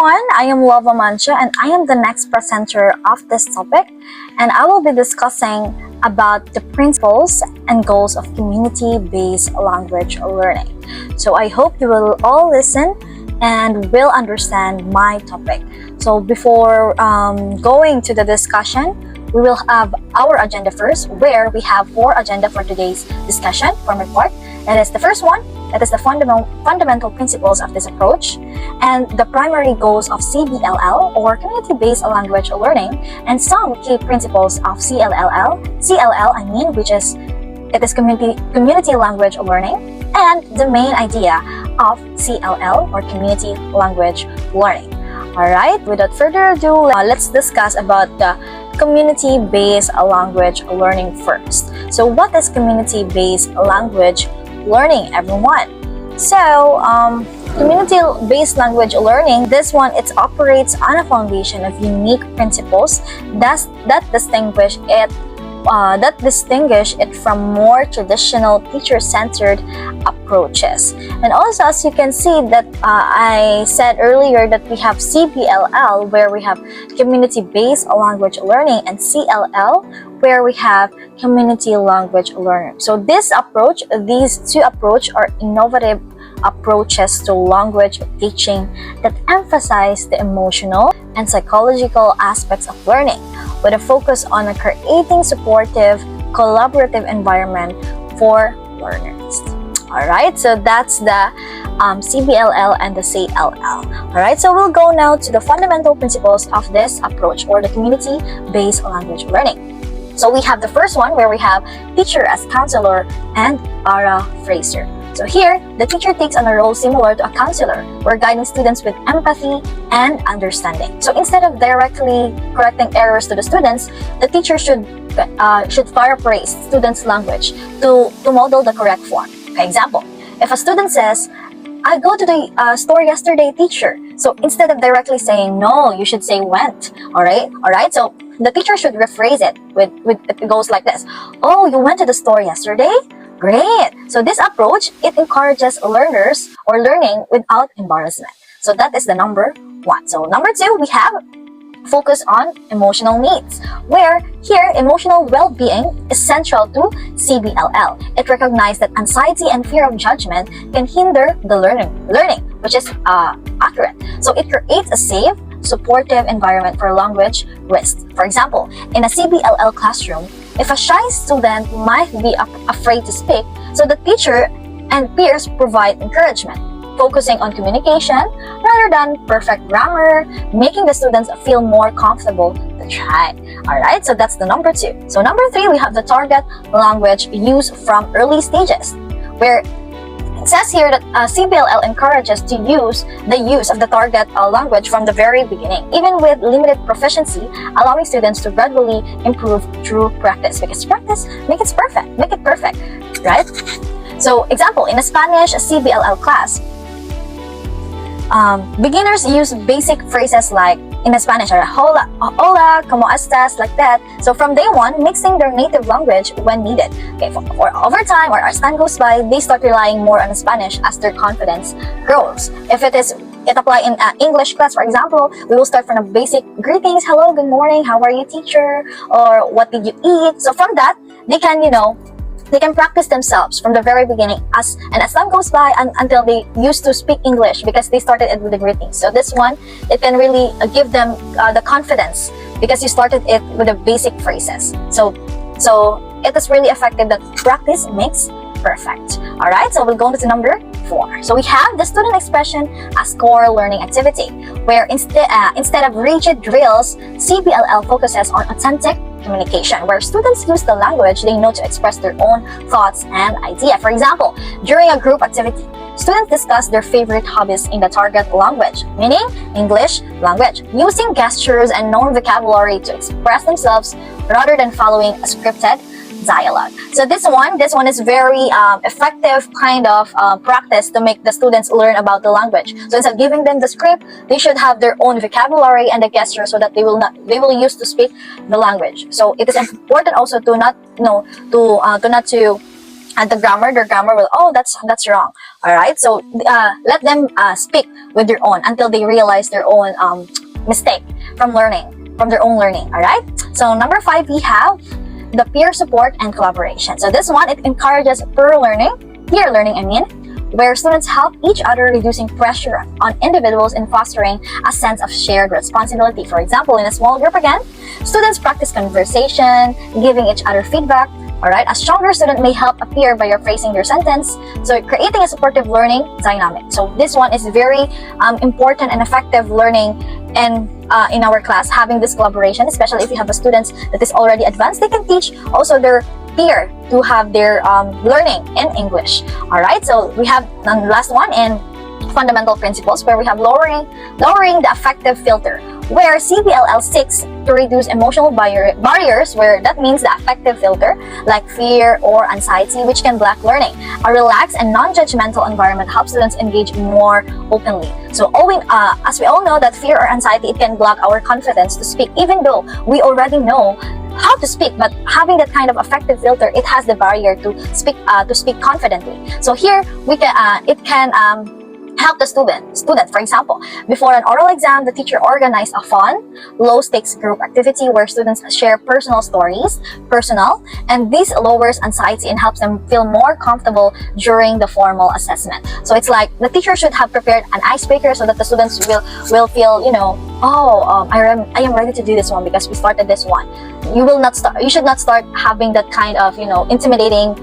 everyone, I am Lova Mancha and I am the next presenter of this topic, and I will be discussing about the principles and goals of community-based language learning. So I hope you will all listen and will understand my topic. So before going to the discussion, we will have our agenda first, where we have 4 agenda for today's discussion from report. That is the first one, that is the fundamental principles of this approach, and the primary goals of CBLL, or community-based language learning, and some key principles of CLL, which is community language learning, and the main idea of CLL, or community language learning. Alright, without further ado, let's discuss about the community-based language learning first. So what is community-based language learning, everyone? So, community-based language learning, this one, it operates on a foundation of unique principles that distinguish it from more traditional teacher-centered approaches. And also, as you can see that I said earlier that we have CBLL, where we have community-based language learning, and CLL, where we have community language learning. So these two approaches are innovative approaches to language teaching that emphasize the emotional and psychological aspects of learning, with a focus on creating supportive, collaborative environment for learners. Alright, so that's the CBLL and the CLL. Alright, so we'll go now to the fundamental principles of this approach, or the community-based language learning. So we have the first one, where we have teacher as counselor and paraphrasing. So here, the teacher takes on a role similar to a counselor, where guiding students with empathy and understanding. So instead of directly correcting errors to the students, the teacher should paraphrase students' language to model the correct form. For example, if a student says, "I go to the store yesterday, teacher." So instead of directly saying no, you should say went. Alright. So the teacher should rephrase it it goes like this: "Oh, you went to the store yesterday? Great." So this approach, it encourages learners or learning without embarrassment. So that is the number 1. So number 2, we have focus on emotional needs, where here emotional well-being is central to CBLL. It recognizes that anxiety and fear of judgment can hinder the learning, which is accurate. So it creates a safe, supportive environment for language risk. For example, in a CBLL classroom, if a shy student might be afraid to speak, so the teacher and peers provide encouragement, focusing on communication rather than perfect grammar, making the students feel more comfortable to try. Alright, so that's the number 2. So number 3, we have the target language use from early stages, where it says here that CBLL encourages the use of the target language from the very beginning, even with limited proficiency, allowing students to gradually improve through practice, because practice make it perfect, right? So example, in a Spanish CBLL class, beginners use basic phrases like, in Spanish, hola, ¿cómo estás? Like that. So from day 1, mixing their native language when needed. Okay, for over time, or as time goes by, they start relying more on Spanish as their confidence grows. If it apply in English class, for example, we will start from the basic greetings: hello, good morning, how are you, teacher? Or what did you eat? So from that, they can practice themselves from the very beginning as time goes by, until they used to speak English, because they started it with the greetings. So this one, it can really give them the confidence, because you started it with the basic phrases. So it is really effective that practice makes perfect. Alright, so we'll go to number 4. So we have the student expression as core learning activity, where instead of rigid drills, CBLL focuses on authentic communication, where students use the language they know to express their own thoughts and idea. For example, during a group activity, students discuss their favorite hobbies in the target language, meaning English language, using gestures and known vocabulary to express themselves rather than following a scripted dialogue. So this one is very effective kind of practice to make the students learn about the language. So instead of giving them the script, they should have their own vocabulary and the gesture, so that they will use to speak the language. So it is important also to not the grammar, their grammar will, oh, that's wrong. All right, so let them speak with their own until they realize their own mistake from their own learning. All right, so number 5, we have the peer support and collaboration. So this one, it encourages peer learning, where students help each other, reducing pressure on individuals and fostering a sense of shared responsibility. For example, in a small group again, students practice conversation, giving each other feedback. Alright, a stronger student may help a peer by rephrasing their sentence, so creating a supportive learning dynamic. So this one is very important and effective learning, and in our class, having this collaboration, especially if you have a students that is already advanced, they can teach also their peer to have their learning in English. Alright, so we have the last one in fundamental principles, where we have lowering the affective filter, where CBLL seeks to reduce emotional barriers, where that means the affective filter, like fear or anxiety, which can block learning. A relaxed and non-judgmental environment helps students engage more openly. So as we all know that fear or anxiety, it can block our confidence to speak, even though we already know how to speak, but having that kind of affective filter, it has the barrier to speak confidently. So here we can it can help the student. For example, before an oral exam, the teacher organized a fun, low-stakes group activity where students share personal stories, and this lowers anxiety and helps them feel more comfortable during the formal assessment. So it's like the teacher should have prepared an icebreaker so that the students will feel, I am ready to do this one because we started this one. You should not start having that kind of, intimidating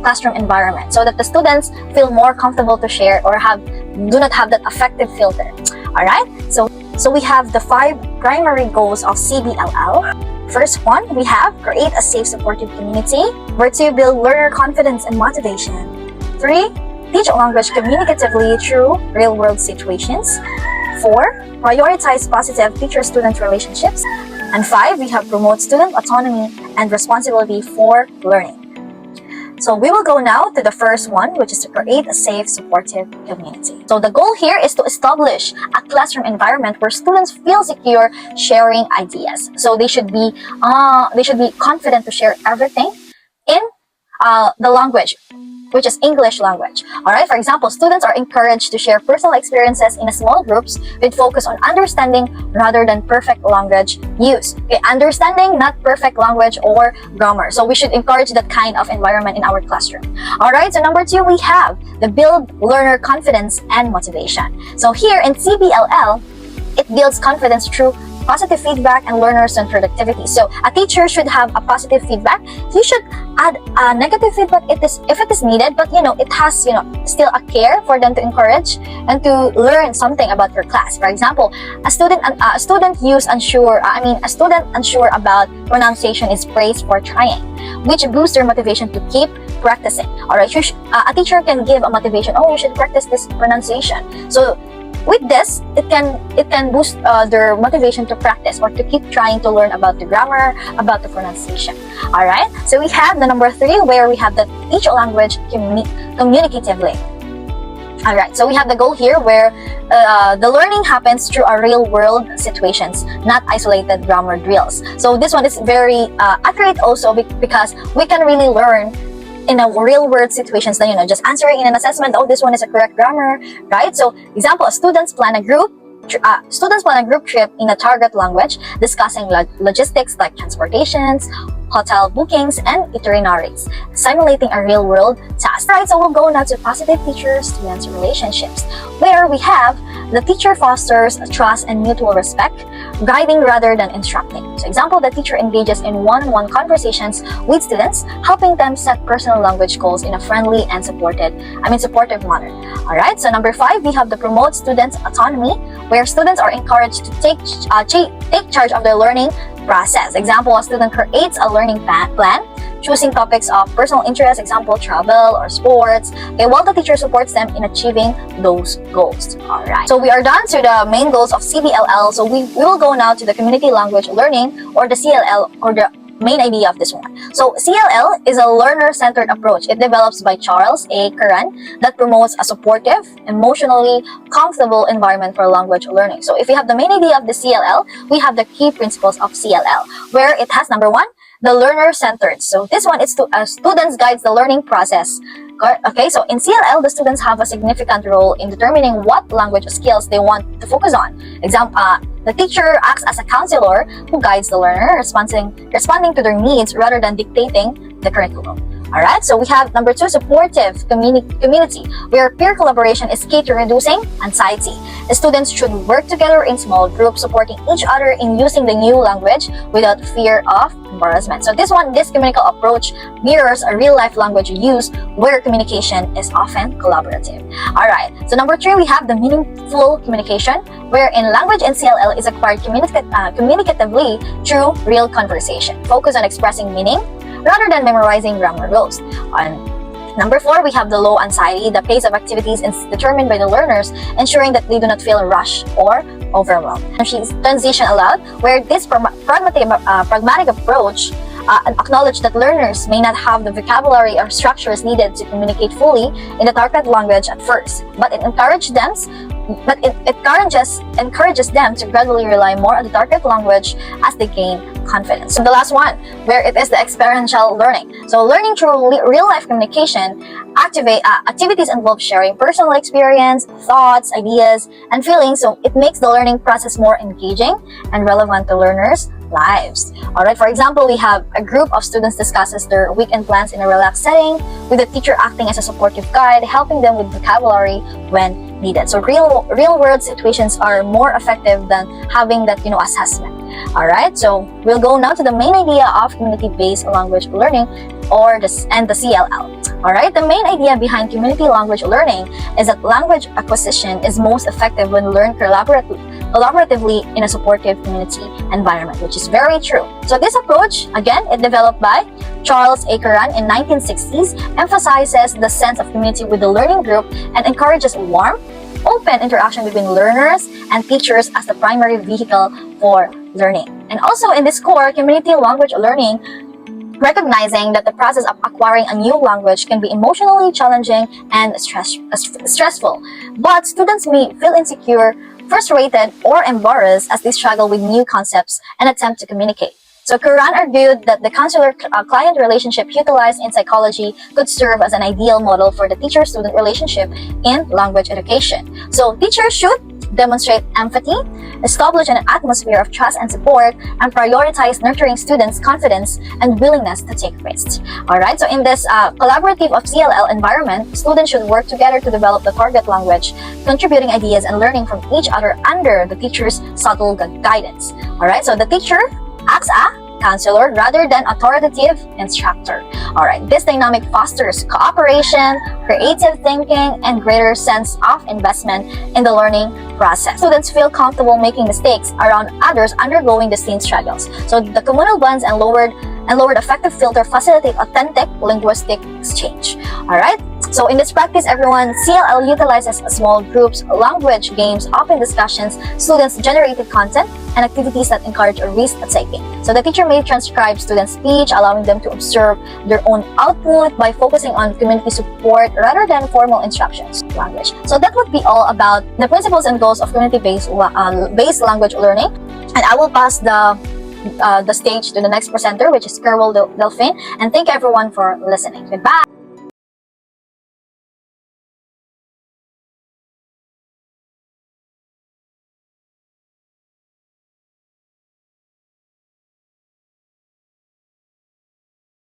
classroom environment, so that the students feel more comfortable to share or do not have that affective filter. All right, so we have the 5 primary goals of CBLL. First one, we have create a safe, supportive community. Number 2, build learner confidence and motivation. 3, teach language communicatively through real-world situations. 4, prioritize positive teacher-student relationships. And 5, we have promote student autonomy and responsibility for learning. So we will go now to the first one, which is to create a safe, supportive community. So the goal here is to establish a classroom environment where students feel secure sharing ideas. So they should be confident to share everything in the language, which is English language. Alright, for example, students are encouraged to share personal experiences in small groups with focus on understanding rather than perfect language use. Okay, understanding, not perfect language or grammar. So we should encourage that kind of environment in our classroom. Alright, so number 2, we have the build learner confidence and motivation. So here in CBLL, it builds confidence through positive feedback and learner-centered activity. So a teacher should have a positive feedback. You should add a negative feedback if it is needed, but it has still a care for them to encourage and to learn something about your class. For example, a student unsure about pronunciation is praised for trying, which boosts their motivation to keep practicing. Alright, a teacher can give a motivation. Oh, you should practice this pronunciation. So with this, it can boost their motivation to practice or to keep trying to learn about the grammar, about the pronunciation. Alright, so we have the number 3, where we have the teach language communicatively. Alright, so we have the goal here where the learning happens through our real-world situations, not isolated grammar drills. So this one is very accurate also because we can really learn in a real-world situations than just answering in an assessment. Oh, this one is a correct grammar, right? So, example, students plan a group trip in a target language, discussing logistics like transportations, hotel bookings, and itineraries, simulating a real-world task. Right, so we'll go now to positive teacher-student relationships, where we have the teacher fosters trust and mutual respect, guiding rather than instructing. So example, the teacher engages in one-on-one conversations with students, helping them set personal language goals in a friendly and supportive manner. Alright, so number 5, we have the promote students' autonomy, where students are encouraged to take charge of their learning process. Example, a student creates a learning plan, choosing topics of personal interest, example, travel or sports, while the teacher supports them in achieving those goals. Alright, so we are done to the main goals of CBLL, so we will go now to the community language learning, or the CLL, or the main idea of this one. So CLL is a learner-centered approach. It develops by Charles A. Curran that promotes a supportive, emotionally comfortable environment for language learning. So if we have the main idea of the CLL, we have the key principles of CLL, where it has number 1, the learner-centered. So this one is to students guides the learning process. Okay, so in CLL, the students have a significant role in determining what language skills they want to focus on. The teacher acts as a counselor who guides the learner, responding to their needs rather than dictating the curriculum. Alright, so we have number 2, supportive community, where peer collaboration is key to reducing anxiety. The students should work together in small groups, supporting each other in using the new language without fear of embarrassment. So this communical approach mirrors a real-life language use where communication is often collaborative. Alright, so number 3, we have the meaningful communication, wherein language in CLL is acquired communicatively through real conversation. Focus on expressing meaning rather than memorizing grammar rules. On number 4, we have the low anxiety. The pace of activities is determined by the learners, ensuring that they do not feel rushed or overwhelmed. And she's transition allowed, where this pragmatic approach acknowledge that learners may not have the vocabulary or structures needed to communicate fully in the target language at first, but it encourages them to gradually rely more on the target language as they gain confidence. So the last one, where it is the experiential learning. So learning through real-life communication, activities involve sharing personal experience, thoughts, ideas, and feelings, so it makes the learning process more engaging and relevant to learners' lives. Alright, for example, we have a group of students discusses their weekend plans in a relaxed setting, with the teacher acting as a supportive guide, helping them with vocabulary when needed. So real world situations are more effective than having that assessment. Alright, so we'll go now to the main idea of community-based language learning and the CLL. Alright, the main idea behind community language learning is that language acquisition is most effective when learned collaboratively in a supportive community environment, which is very true. So this approach, again, it developed by Charles A. Curran in 1960s, emphasizes the sense of community with the learning group and encourages warm, open interaction between learners and teachers as the primary vehicle for learning. And also in this core, community language learning, recognizing that the process of acquiring a new language can be emotionally challenging and stressful, but students may feel insecure, frustrated, or embarrassed as they struggle with new concepts and attempt to communicate. So Curran argued that the counselor-client relationship utilized in psychology could serve as an ideal model for the teacher-student relationship in language education. So teachers should demonstrate empathy, establish an atmosphere of trust and support, and prioritize nurturing students' confidence and willingness to take risks. Alright, so in this collaborative of CLL environment, students should work together to develop the target language, contributing ideas and learning from each other under the teacher's subtle guidance. Alright, so the teacher acts a counselor rather than authoritative instructor. Alright, this dynamic fosters cooperation, creative thinking, and greater sense of investment in the learning process. Students feel comfortable making mistakes around others undergoing the same struggles. So the communal bonds and lowered affective filter facilitate authentic linguistic exchange. Alright, so in this practice, everyone, CLL utilizes small groups, language games, open discussions, students-generated content, and activities that encourage a risk-taking. So the teacher may transcribe students' speech, allowing them to observe their own output by focusing on community support rather than formal instructions language. So that would be all about the principles and goals of community-based language learning. And I will pass the stage to the next presenter, which is Kerwell Delphine. And thank you everyone for listening. Goodbye!